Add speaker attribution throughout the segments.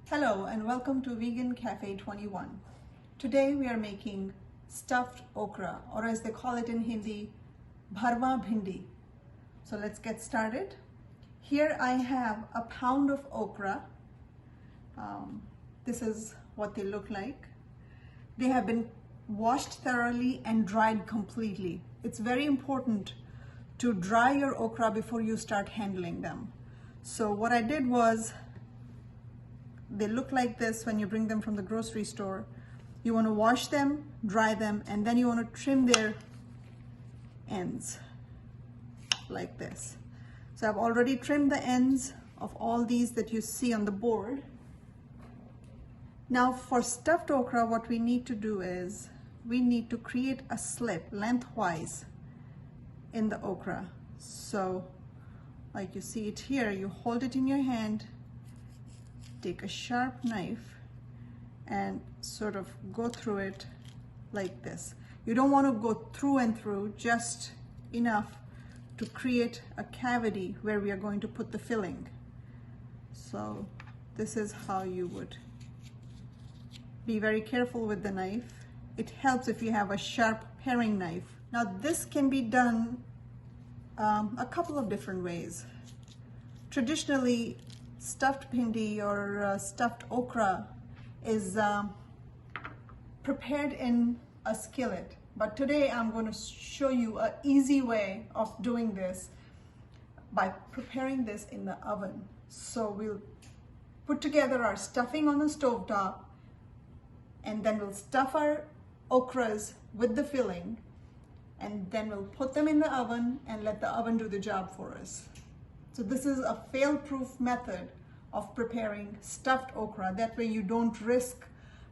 Speaker 1: Hello and welcome to Vegan Cafe 21. Today we are making stuffed okra, or as they call it in Hindi, Bhindi. So let's get started. Here I have a pound of okra. This is what they look like. They have been washed thoroughly and dried completely. It's very important to dry your okra before you start handling them. So what I did was, they look like this when you bring them from the grocery store. You want to wash them, dry them, and then you want to trim their ends like this. So I've already trimmed the ends of all these that you see on the board. Now for stuffed okra, what we need to do is we need to create a slit lengthwise in the okra. So like you see it here, you hold it in your hand, take a sharp knife and sort of go through it like this. You don't want to go through and through, just enough to create a cavity where we are going to put the filling. So this is how you would be very careful with the knife. It helps if you have a sharp paring knife. Now this can be done a couple of different ways. Traditionally, stuffed bhindi or stuffed okra is prepared in a skillet, but today I'm going to show you an easy way of doing this by preparing this in the oven. So we'll put together our stuffing on the stovetop, and then we'll stuff our okras with the filling, and then we'll put them in the oven and let the oven do the job for us. So this is a fail-proof method of preparing stuffed okra. That way you don't risk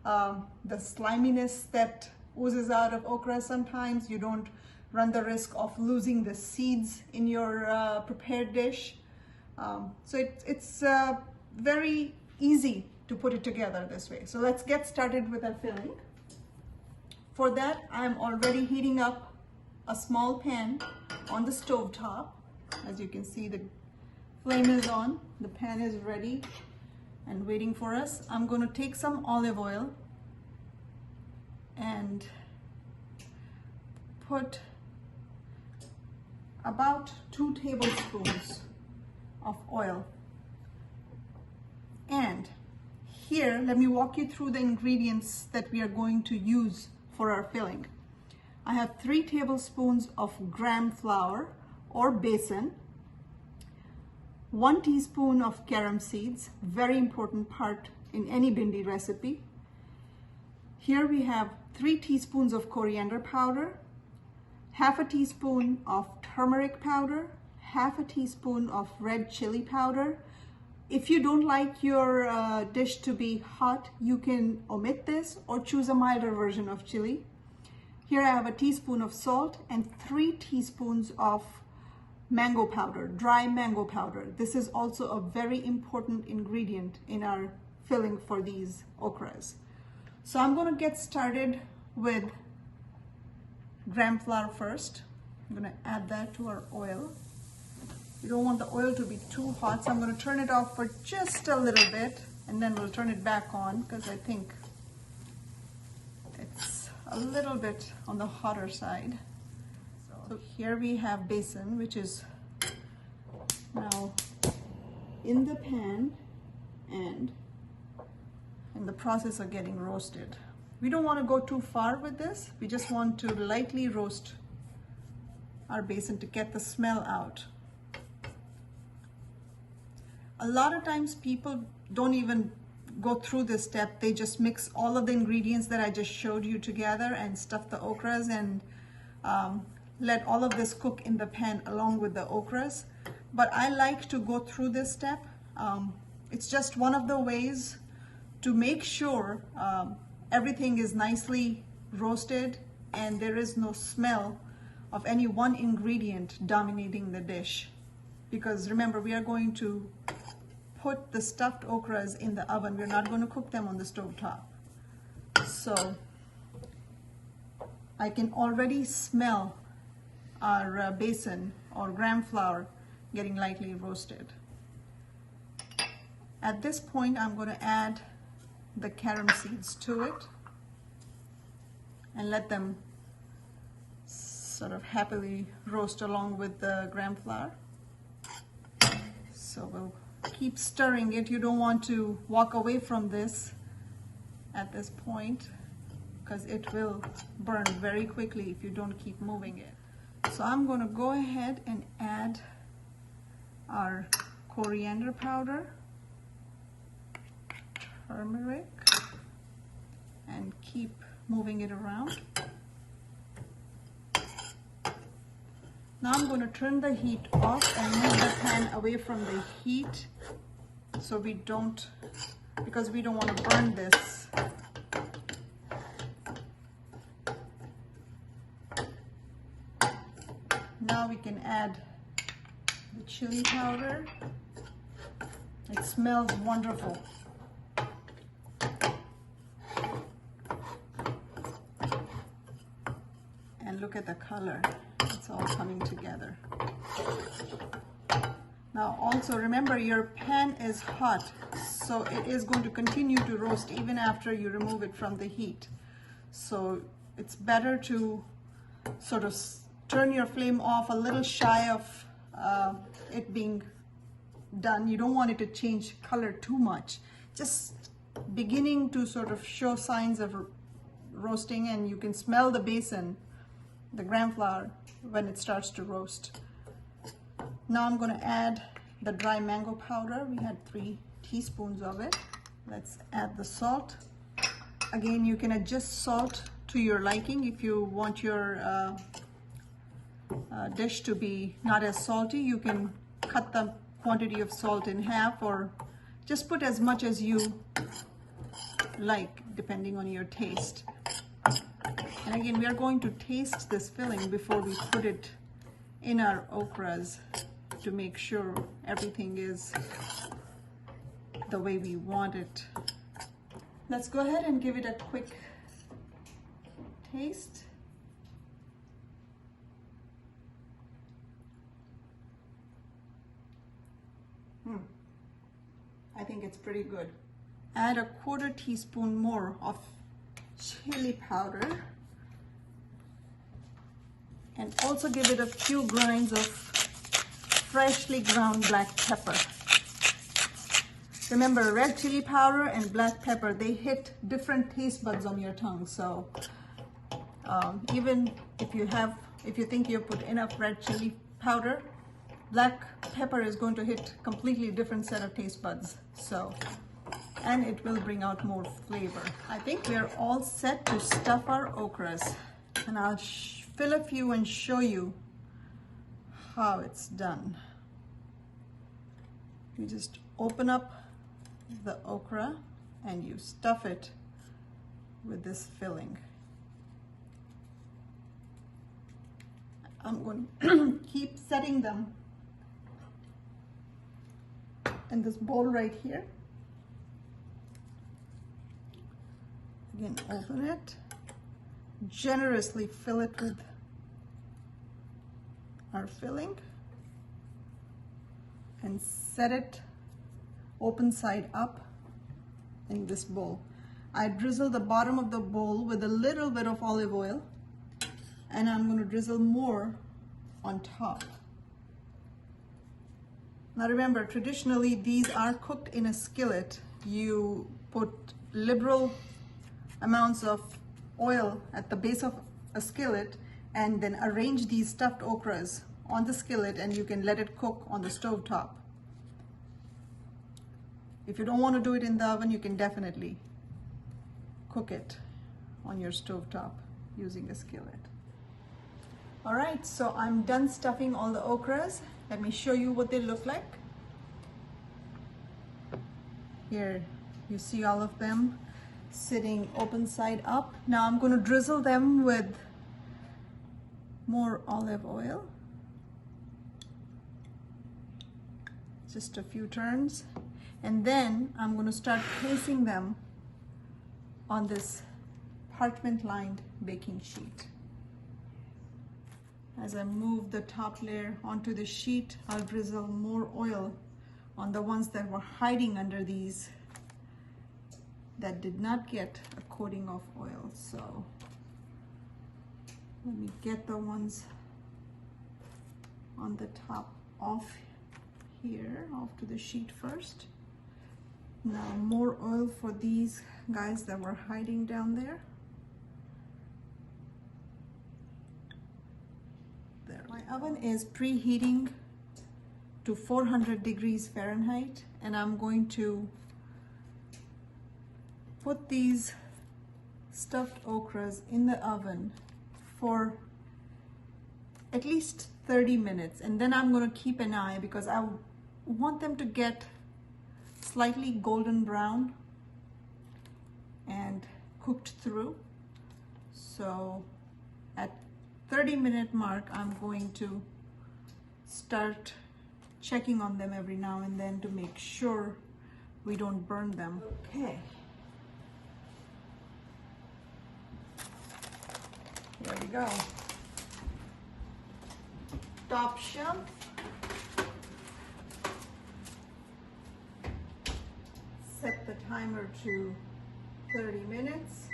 Speaker 1: the sliminess that oozes out of okra sometimes. You don't run the risk of losing the seeds in your prepared dish. So it's very easy to put it together this way. So let's get started with our filling. For that, I'm already heating up a small pan on the stove top. As you can see, the flame is on, the pan is ready and waiting for us. I'm going to take some olive oil and put about 2 tablespoons of oil. And here, let me walk you through the ingredients that we are going to use for our filling. I have 3 tablespoons of gram flour or besan, 1 teaspoon of carom seeds, very important part in any bhindi recipe. Here we have 3 teaspoons of coriander powder, half a teaspoon of turmeric powder, half a teaspoon of red chili powder. If you don't like your dish to be hot, you can omit this or choose a milder version of chili. Here I have a teaspoon of salt and 3 teaspoons of mango powder, dry mango powder. This is also a very important ingredient in our filling for these okras. So I'm going to get started with gram flour first. I'm going to add that to our oil. You don't want the oil to be too hot, so I'm going to turn it off for just a little bit, and then we'll turn it back on because I think it's a little bit on the hotter side. So here we have besan, which is now in the pan and in the process of getting roasted. We don't want to go too far with this. We just want to lightly roast our besan to get the smell out. A lot of times people don't even go through this step. They just mix all of the ingredients that I just showed you together and stuff the okras and let all of this cook in the pan along with the okras. But I like to go through this step. It's just one of the ways to make sure everything is nicely roasted and there is no smell of any one ingredient dominating the dish. Because remember, we are going to put the stuffed okras in the oven. We're not going to cook them on the stove top. So I can already smell our besan or gram flour getting lightly roasted. At this point, I'm going to add the carom seeds to it and let them sort of happily roast along with the gram flour. So we'll keep stirring it. You don't want to walk away from this at this point because it will burn very quickly if you don't keep moving it. So I'm going to go ahead and add our coriander powder, turmeric, and keep moving it around. Now I'm going to turn the heat off and move the pan away from the heat so we don't, because we don't want to burn this. Now we can add the chili powder. It smells wonderful. And look at the color. It's all coming together. Now also remember, your pan is hot, so it is going to continue to roast even after you remove it from the heat. So it's better to sort of turn your flame off a little shy of it being done. You don't want it to change color too much. Just beginning to sort of show signs of roasting, and you can smell the besan, the gram flour, when it starts to roast. Now I'm going to add the dry mango powder. We had 3 teaspoons of it. Let's add the salt. Again, you can adjust salt to your liking. If you want your dish to be not as salty, you can cut the quantity of salt in half, or just put as much as you like depending on your taste. And again, we are going to taste this filling before we put it in our okras to make sure everything is the way we want it. Let's go ahead and give it a quick taste. I think it's pretty good. Add a 1/4 teaspoon more of chili powder, and also give it a few grinds of freshly ground black pepper. Remember, red chili powder and black pepper, they hit different taste buds on your tongue. So even if you think you've put enough red chili powder, black pepper is going to hit completely different set of taste buds. So, and it will bring out more flavor. I think we are all set to stuff our okras, and I'll fill a few and show you how it's done. You just open up the okra and you stuff it with this filling. I'm going to keep setting them in this bowl right here. Again, open it, generously fill it with our filling, and set it open side up in this bowl. I drizzle the bottom of the bowl with a little bit of olive oil, and I'm going to drizzle more on top. Now remember, traditionally these are cooked in a skillet. You put liberal amounts of oil at the base of a skillet and then arrange these stuffed okras on the skillet, and you can let it cook on the stove top. If you don't want to do it in the oven, you can definitely cook it on your stove top using a skillet. All right, so I'm done stuffing all the okras. Let me show you what they look like. Here you see all of them sitting open side up. Now I'm going to drizzle them with more olive oil. Just a few turns. And then I'm going to start placing them on this parchment lined baking sheet. As I move the top layer onto the sheet, I'll drizzle more oil on the ones that were hiding under these that did not get a coating of oil. So let me get the ones on the top off here, off to the sheet first. Now more oil for these guys that were hiding down there. There. My oven is preheating to 400 degrees Fahrenheit, and I'm going to put these stuffed okras in the oven for at least 30 minutes, and then I'm going to keep an eye because I want them to get slightly golden brown and cooked through. So at 30-minute mark, I'm going to start checking on them every now and then to make sure we don't burn them. Okay. There we go. Top shelf. Set the timer to 30 minutes.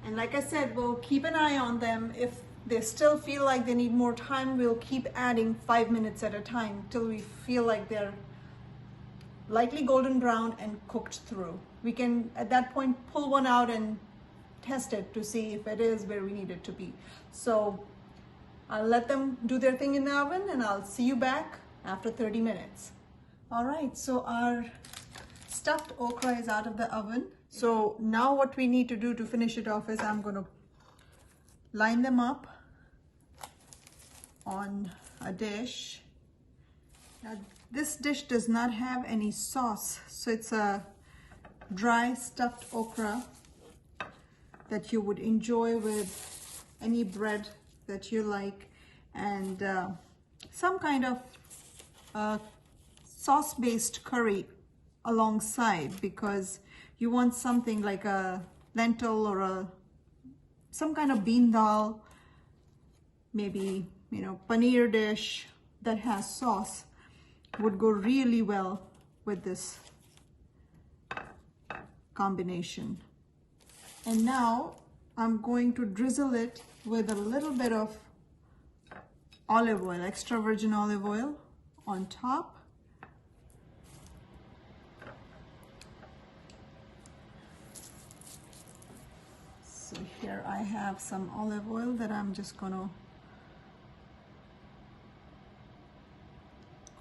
Speaker 1: And like I said, we'll keep an eye on them. If they still feel like they need more time, we'll keep adding 5 minutes at a time till we feel like they're lightly golden brown and cooked through. We can, at that point, pull one out and test it to see if it is where we need it to be. So I'll let them do their thing in the oven, and I'll see you back after 30 minutes. All right, so our stuffed okra is out of the oven. So now what we need to do to finish it off is I'm going to line them up on a dish. Now this dish does not have any sauce, so it's a dry stuffed okra that you would enjoy with any bread that you like, and some kind of sauce-based curry alongside, because you want something like a lentil or some kind of bean dal, maybe, you know, paneer dish that has sauce would go really well with this combination. And now I'm going to drizzle it with a little bit of olive oil, extra virgin olive oil on top. So here I have some olive oil that I'm just gonna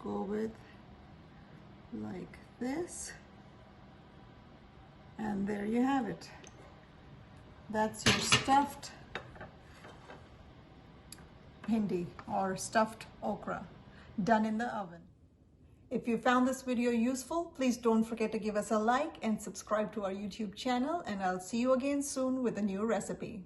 Speaker 1: go with like this. And there you have it. That's your stuffed Bhindi or stuffed okra done in the oven. If you found this video useful, please don't forget to give us a like and subscribe to our YouTube channel, and I'll see you again soon with a new recipe.